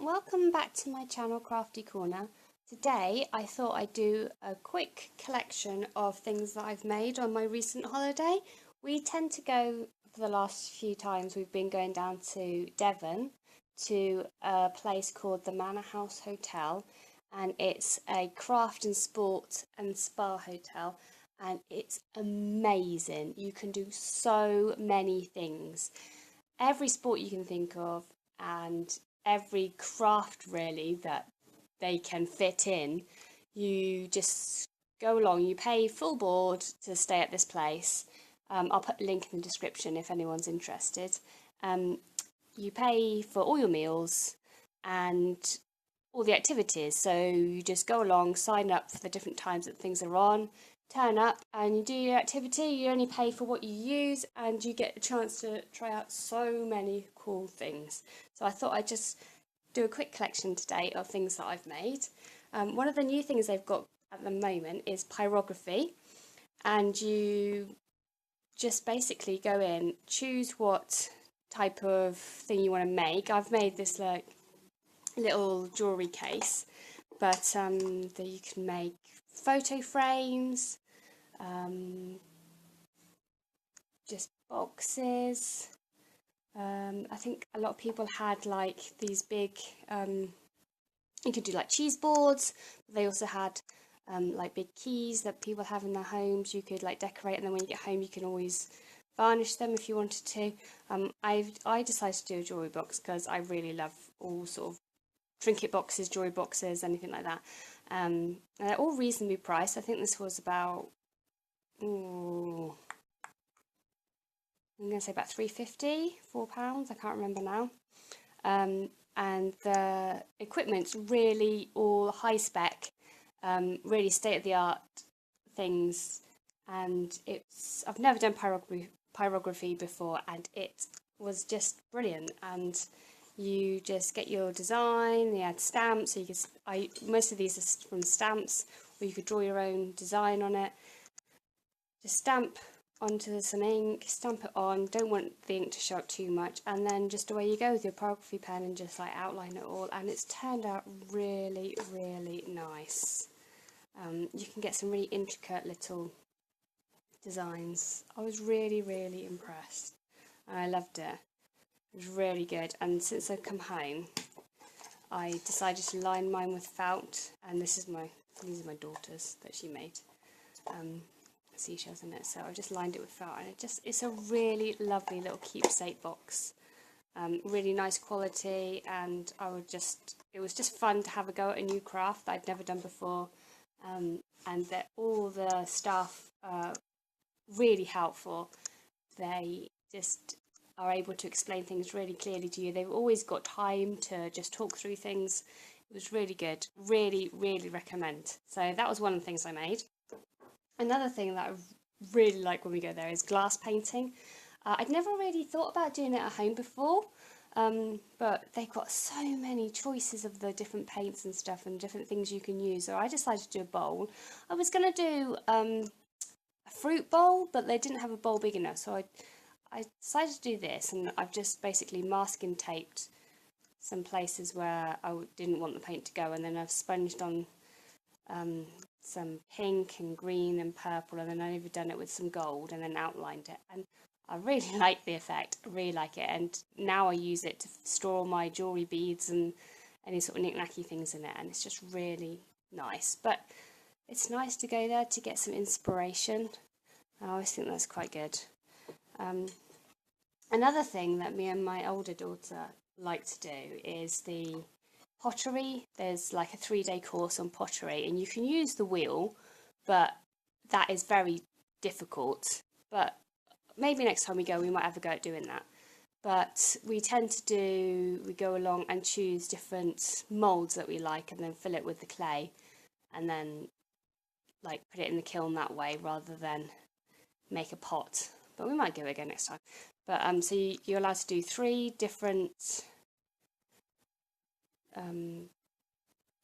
Welcome back to my channel Crafty Corner. Today I thought I'd do a quick collection of things that I've made on my recent holiday. We tend to go, for the last few times we've been going down to Devon to a place called the Manor Hotel, and it's a craft and sport and spa hotel, and it's amazing. You can do so many things, every sport you can think of, and every craft really that they can fit in. You just go along, you pay full board to stay at this place. I'll put a link in the description if anyone's interested. You pay for all your meals and all the activities, so you just go along, sign up for the different times that things are on, turn up and you do your activity. You only pay for what you use and you get a chance to try out so many cool things. So I thought I'd just do a quick collection today of things that I've made. One of the new things they've got at the moment is pyrography, and you just basically go in, choose what type of thing you want to make. I've made this like little jewellery case, but that you can make photo frames, just boxes. I think a lot of people had like these big, you could do like cheese boards. They also had like big keys that people have in their homes. You could like decorate, and then when you get home you can always varnish them if you wanted to. I decided to do a jewellery box because I really love all sort of trinket boxes, jewellery boxes, anything like that. They're all reasonably priced. I think this was about, I'm going to say about £3.50, £4, I can't remember now. And the equipment's really all high spec, really state-of-the-art things, and I've never done pyrography before, and it was just brilliant. And you just get your design, you add stamps, so you can, most of these are from stamps, or you could draw your own design on it. Just stamp onto some ink, stamp it on, don't want the ink to show up too much, and then just away you go with your pyrography pen and just like outline it all, and it's turned out really, really nice. You can get some really intricate little designs. I was really, really impressed, and I loved it. It was really good. And since I've come home, I decided to line mine with felt, and these are my daughter's that she made. Seashells in it, so I just lined it with felt, and it's a really lovely little keepsake box. Really nice quality, and it was just fun to have a go at a new craft that I'd never done before. And that all the staff are really helpful. They just are able to explain things really clearly to you. They've always got time to just talk through things. It was really good. Really, really recommend. So that was one of the things I made. Another thing that I really like when we go there is glass painting. I'd never really thought about doing it at home before, but they've got so many choices of the different paints and stuff and different things you can use. So I decided to do a bowl. I was going to do a fruit bowl, but they didn't have a bowl big enough, so I decided to do this, and I've just basically masking taped some places where I didn't want the paint to go, and then I've sponged on some pink and green and purple, and then I've even done it with some gold and then outlined it, and I really like the effect. I really like it, and now I use it to store all my jewellery beads and any sort of knick-knacky things in it, and it's just really nice. But it's nice to go there to get some inspiration. I always think that's quite good. Another thing that me and my older daughter like to do is the pottery. There's like a 3-day course on pottery, and you can use the wheel, but that is very difficult. But maybe next time we go, we might have a go at doing that. But we go along and choose different moulds that we like, and then fill it with the clay, and then like put it in the kiln that way rather than make a pot. But we might give it a go next time. But so you're allowed to do 3 different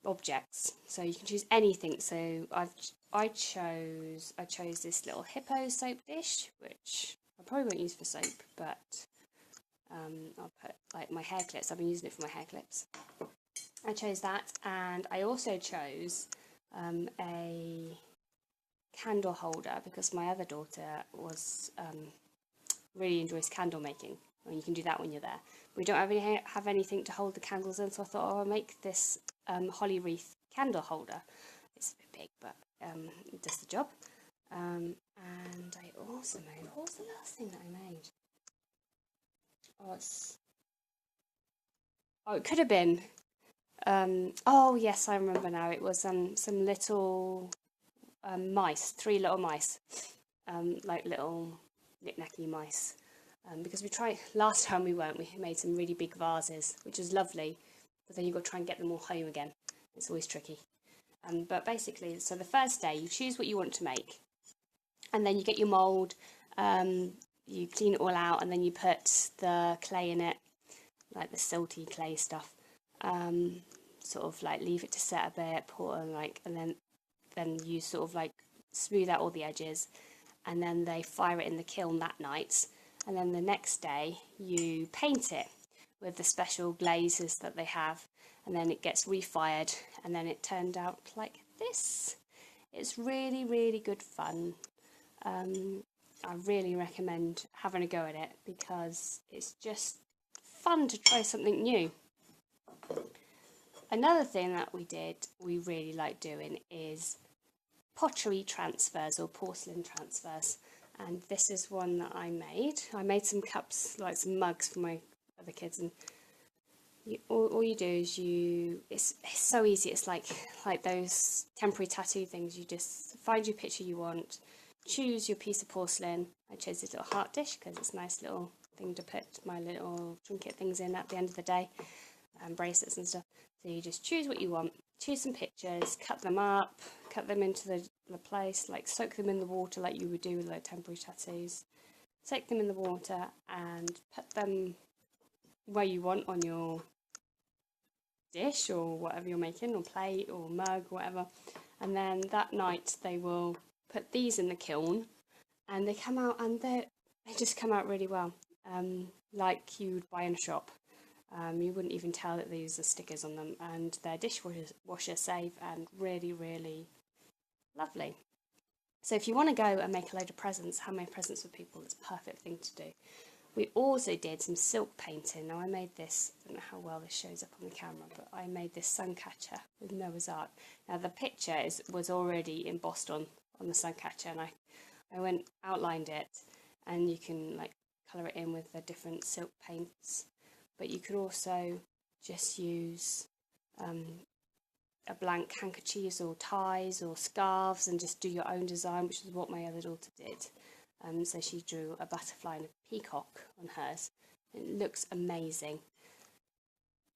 objects, so you can choose anything. So I chose this little hippo soap dish, which I probably won't use for soap, but I'll put like my hair clips. I've been using it for my hair clips. I chose that, and I also chose a candle holder because my other daughter was really enjoys candle making, and you can do that when you're there. We don't have anything to hold the candles in, so I thought, oh, I'll make this holly wreath candle holder. It's a bit big, but it does the job. And I also made, what was the last thing that I made? Oh, it could have been, oh yes, I remember now. It was some little mice, 3 little mice, like little knick-knacky mice. Because we tried, last time we made some really big vases, which was lovely, but then you've got to try and get them all home again. It's always tricky. But basically, so the first day you choose what you want to make, and then you get your mould, you clean it all out, and then you put the clay in it, like the silty clay stuff, sort of like leave it to set a bit, and then you sort of like smooth out all the edges, and then they fire it in the kiln that night, and then the next day you paint it with the special glazes that they have, and then it gets refired, and then it turned out like this. It's really, really good fun. I really recommend having a go at it because it's just fun to try something new. Another thing that we really like doing, is pottery transfers or porcelain transfers, and this is one that I made. I made some cups, like some mugs for my other kids, and all you do is it's so easy. It's like those temporary tattoo things. You just find your picture you want, choose your piece of porcelain. I chose this little heart dish because it's a nice little thing to put my little trinket things in at the end of the day, and bracelets and stuff. So you just choose what you want, choose some pictures, cut them up, cut them into the place, like soak them in the water like you would do with like temporary tattoos. Soak them in the water and put them where you want on your dish or whatever you're making, or plate or mug, whatever. And then that night they will put these in the kiln, and they come out, and they just come out really well, like you would buy in a shop. You wouldn't even tell that they use the stickers on them, and they're dishwasher safe and really, really lovely. So if you want to go and make a load of presents, handmade presents for people, it's a perfect thing to do. We also did some silk painting. Now I made this, I don't know how well this shows up on the camera, but I made this sun catcher with Noah's Ark. Now the picture was already embossed on the sun catcher, and I outlined it, and you can like colour it in with the different silk paints. But you could also just use a blank handkerchiefs or ties or scarves and just do your own design, which is what my other daughter did. So she drew a butterfly and a peacock on hers. It looks amazing.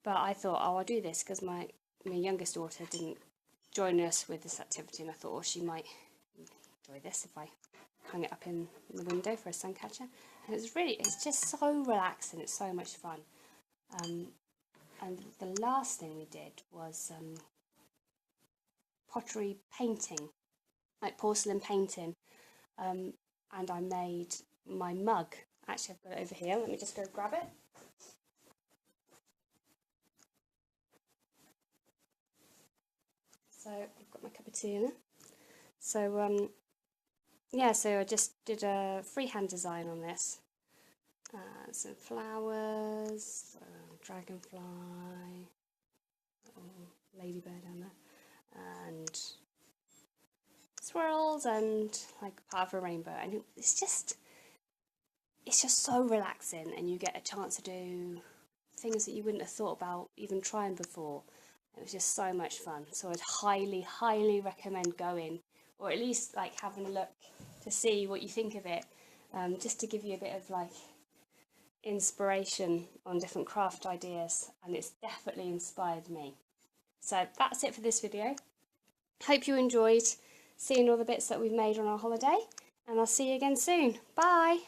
But I thought, oh, I'll do this because my youngest daughter didn't join us with this activity, and I thought, oh, she might enjoy this if I hung it up in the window for a sun catcher. And it's just so relaxing. It's so much fun. And the last thing we did was pottery painting, like porcelain painting, and I made my mug. Actually, I've got it over here. Let me just go grab it. So I've got my cup of tea in it. So yeah, so I just did a freehand design on this. Some flowers, dragonfly, little ladybird down there, and swirls, and like part of a rainbow. And it's just so relaxing, and you get a chance to do things that you wouldn't have thought about even trying before. It was just so much fun. So I'd highly, highly recommend going, or at least like having a look to see what you think of it, just to give you a bit of like inspiration on different craft ideas, and it's definitely inspired me. So that's it for this video. Hope you enjoyed seeing all the bits that we've made on our holiday, and I'll see you again soon. Bye!